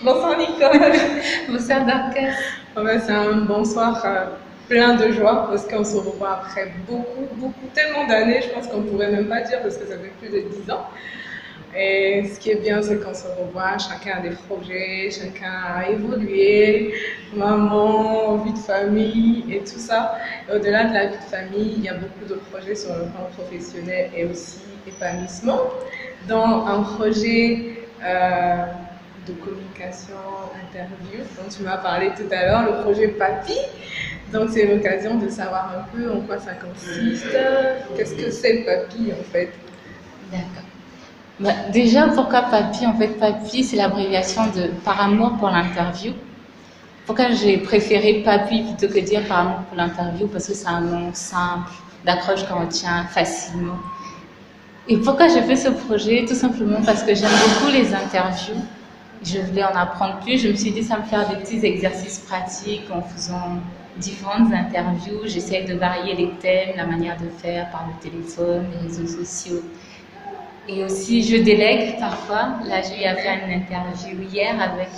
Bonsoir Nicole. Bonsoir Dorcas. C'est un bonsoir plein de joie parce qu'on se revoit après tellement d'années, je pense qu'on ne pourrait même pas dire parce que ça fait plus de 10 ans. Et ce qui est bien, c'est qu'on se revoit, chacun a des projets, chacun a évolué, maman, vie de famille et tout ça. Et au-delà de la vie de famille, il y a beaucoup de projets sur le plan professionnel et aussi épanouissement. Dans un projet de communication, interview, dont tu m'as parlé tout à l'heure, le projet Papy. Donc c'est l'occasion de savoir un peu en quoi ça consiste, qu'est-ce que c'est Papy en fait. D'accord. Déjà, pourquoi Papy? En fait, Papy, c'est l'abréviation de Par amour pour l'interview. Pourquoi j'ai préféré Papy plutôt que dire Par amour pour l'interview? Parce que c'est un nom simple, d'accroche qu'on retient facilement. Et pourquoi j'ai fait ce projet? Tout simplement parce que j'aime beaucoup les interviews. Je voulais en apprendre plus. Je me suis dit, ça me faire des petits exercices pratiques en faisant différentes interviews. J'essaie de varier les thèmes, la manière de faire par le téléphone, les réseaux sociaux. Et aussi, je délègue parfois. Là, j'ai eu à faire une interview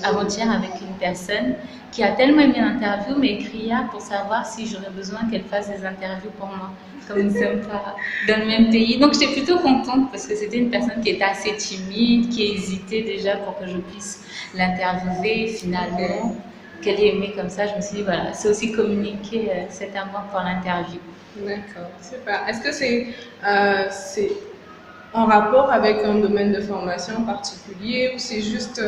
avant-hier avec une personne qui a tellement aimé l'interview, mais écrit hier pour savoir si j'aurais besoin qu'elle fasse des interviews pour moi, comme nous ne sommes pas dans le même pays. Donc, j'étais plutôt contente parce que c'était une personne qui était assez timide, qui hésitait déjà pour que je puisse l'interviewer. Finalement, qu'elle ait aimé comme ça, je me suis dit, voilà, c'est aussi communiquer cet amour pour l'interview. D'accord, super. Est-ce que c'est en rapport avec un domaine de formation particulier ou c'est juste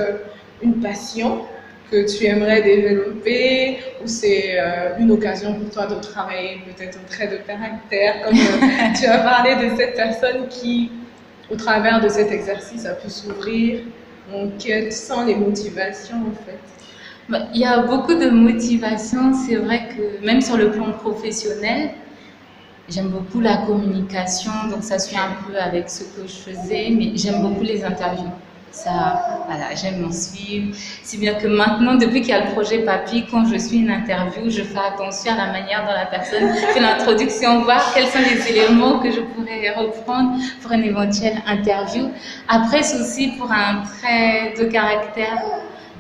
une passion que tu aimerais développer ou c'est une occasion pour toi de travailler peut-être un trait de caractère comme tu as parlé de cette personne qui, au travers de cet exercice, a pu s'ouvrir. Donc, quelles sont les motivations en fait? Il y a beaucoup de motivations. C'est vrai que même sur le plan professionnel, j'aime beaucoup la communication, donc ça suit un peu avec ce que je faisais, mais j'aime beaucoup les interviews. Ça, voilà, j'aime m'en suivre. Si bien que maintenant, depuis qu'il y a le projet Papy, quand je suis une interview, je fais attention à la manière dont la personne fait l'introduction, voir quels sont les éléments que je pourrais reprendre pour une éventuelle interview. Après, c'est aussi pour un trait de caractère.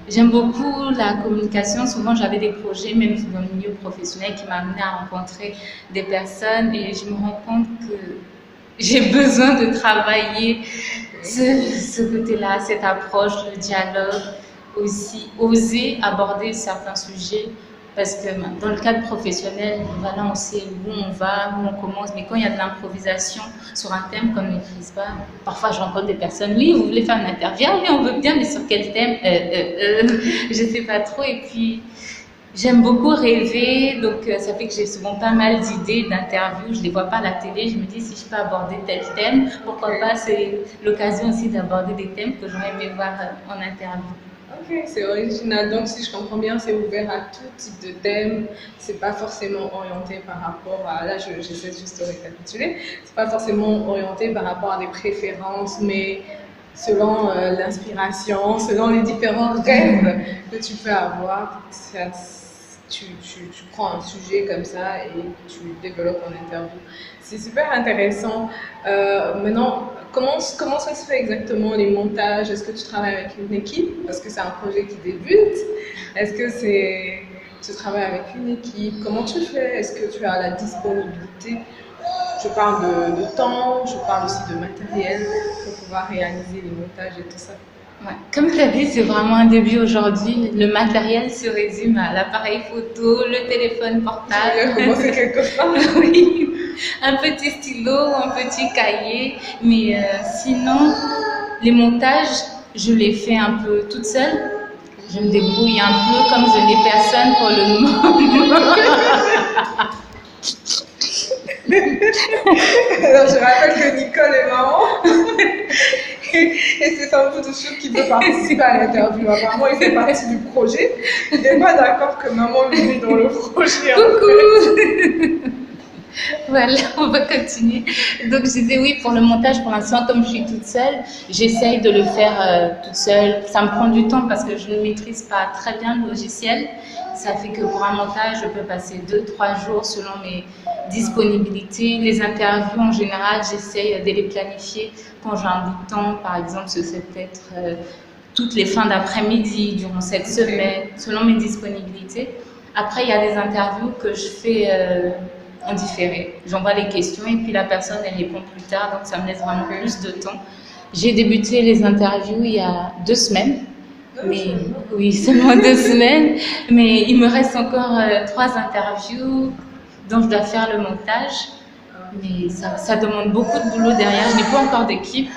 J'aime beaucoup la communication. Souvent, j'avais des projets, même dans le milieu professionnel, qui m'amenaient à rencontrer des personnes et je me rends compte que j'ai besoin de travailler ce côté-là, cette approche, le dialogue, aussi oser aborder certains sujets. Parce que dans le cadre professionnel, voilà, on sait où on va, où on commence, mais quand il y a de l'improvisation sur un thème qu'on ne maîtrise pas, parfois je rencontre des personnes, oui, vous voulez faire une interview, oui, on veut bien, mais sur quel thème je ne sais pas trop. Et puis, j'aime beaucoup rêver, donc ça fait que j'ai souvent pas mal d'idées d'interviews, je ne les vois pas à la télé, je me dis si je peux aborder tel thème, pourquoi pas, c'est l'occasion aussi d'aborder des thèmes que j'aurais aimé voir en interview. Ok, c'est original. Donc, si je comprends bien, c'est ouvert à tout type de thème. C'est pas forcément orienté par rapport à. Là, j'essaie juste de récapituler. C'est pas forcément orienté par rapport à des préférences, mais selon l'inspiration, selon les différents rêves que tu peux avoir. Tu prends un sujet comme ça et tu développes en interview. C'est super intéressant. Maintenant, comment ça se fait exactement les montages? Est-ce que tu travailles avec une équipe? Parce que c'est un projet qui débute. Est-ce que tu travailles avec une équipe? Comment tu fais? Est-ce que tu as la disponibilité? Je parle de temps, je parle aussi de matériel pour pouvoir réaliser les montages et tout ça. Ouais. Comme tu as dit, c'est vraiment un début aujourd'hui. Le matériel se résume à l'appareil photo, le téléphone portable. Tu veux commencer quelque part? Oui, un petit stylo, un petit cahier. Mais sinon, les montages, je les fais un peu toute seule. Je me débrouille un peu comme je n'ai personne pour le moment. Alors, je rappelle que Nicole est maman. Et c'est un peu de sûr qui veut participer à l'interview. Apparemment, il fait partie du projet. Il n'est pas d'accord que maman lui met dans le projet. Coucou! Voilà, on va continuer. Donc, je disais oui, pour le montage, pour l'instant, comme je suis toute seule, j'essaye de le faire toute seule. Ça me prend du temps parce que je ne maîtrise pas très bien le logiciel. Ça fait que pour un montage, je peux passer 2-3 jours selon mes disponibilités. Les interviews, en général, j'essaye de les planifier quand j'ai un bout de temps. Par exemple, ce serait peut-être toutes les fins d'après-midi, durant cette semaine, selon mes disponibilités. Après, il y a des interviews que je fais en différé. J'envoie les questions et puis la personne, elle répond plus tard, donc ça me laisse vraiment plus de temps. J'ai débuté les interviews il y a 2 semaines. Mais oui, seulement 2 semaines. Mais il me reste encore 3 interviews dont je dois faire le montage. Mais ça demande beaucoup de boulot derrière. Je n'ai pas encore d'équipe.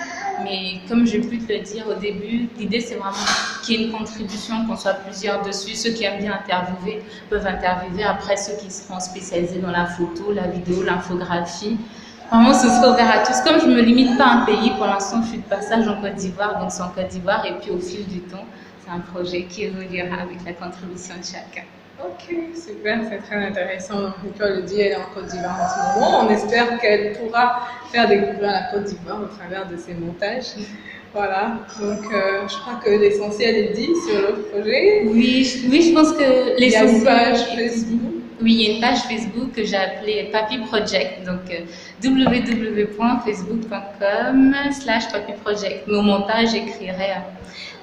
Mais comme j'ai pu te le dire au début, l'idée c'est vraiment qu'il y ait une contribution, qu'on soit plusieurs dessus. Ceux qui aiment bien interviewer peuvent interviewer. Après, ceux qui seront spécialisés dans la photo, la vidéo, l'infographie. Vraiment, ce sera ouvert à tous. Comme je ne me limite pas à un pays, pour l'instant, je suis de passage en Côte d'Ivoire, donc c'est en Côte d'Ivoire. Et puis, au fil du temps, c'est un projet qui évoluera avec la contribution de chacun. Ok, super, c'est très intéressant. Nicole le dit, elle est en Côte d'Ivoire en ce moment. On espère qu'elle pourra faire découvrir la Côte d'Ivoire au travers de ses montages. Voilà, donc je crois que l'essentiel est dit sur le projet. Oui, je pense que l'essentiel... Il y a une page Facebook. Oui, il y a une page Facebook que j'ai appelée Papy Project, donc www.facebook.com/Papy Project. Mais au montage, j'écrirai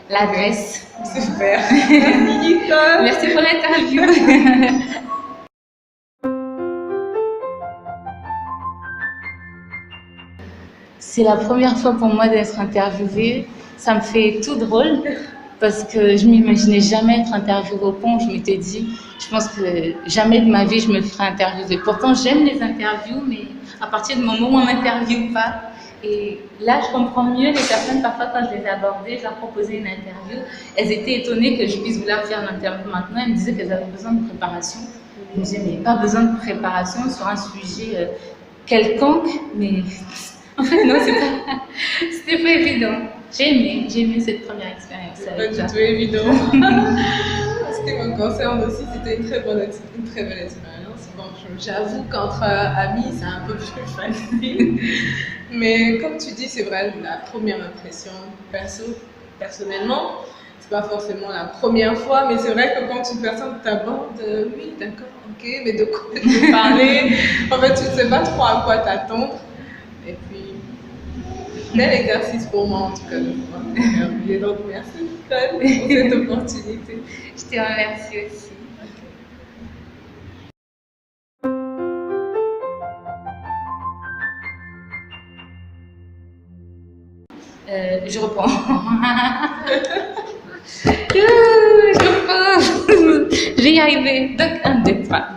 l'adresse. Super. Merci Nicole. Merci pour l'interview. C'est la première fois pour moi d'être interviewée. Ça me fait tout drôle parce que je m'imaginais jamais être interviewée au pont. Je m'étais dit, je pense que jamais de ma vie je me ferai interviewer. Pourtant, j'aime les interviews, mais à partir du moment où on m'interviewe pas. Et là, je comprends mieux les personnes. Parfois, quand je les ai abordées, je leur proposais une interview. Elles étaient étonnées que je puisse vouloir faire l'interview maintenant. Elles me disaient qu'elles avaient besoin de préparation. Je me disais, mais pas besoin de préparation sur un sujet quelconque. Mais en fait, non, c'était pas évident. J'ai aimé cette première expérience. C'est pas du tout évident. En ce qui me concerne aussi, c'était une très belle expérience. Bon, j'avoue qu'entre amis, c'est un peu plus facile. Mais comme tu dis, c'est vrai, la première impression, personnellement, c'est pas forcément la première fois, mais c'est vrai que quand une personne t'aborde, oui, d'accord, ok, mais de quoi tu veux parler? En fait, tu ne sais pas trop à quoi t'attendre. Et puis, bel exercice pour moi, en tout cas, de pouvoir interviewer. Donc, merci, Nicole, pour cette opportunité. Je te remercie aussi. Je reprends. Je vais y arriver. Donc, 1, 2, 3.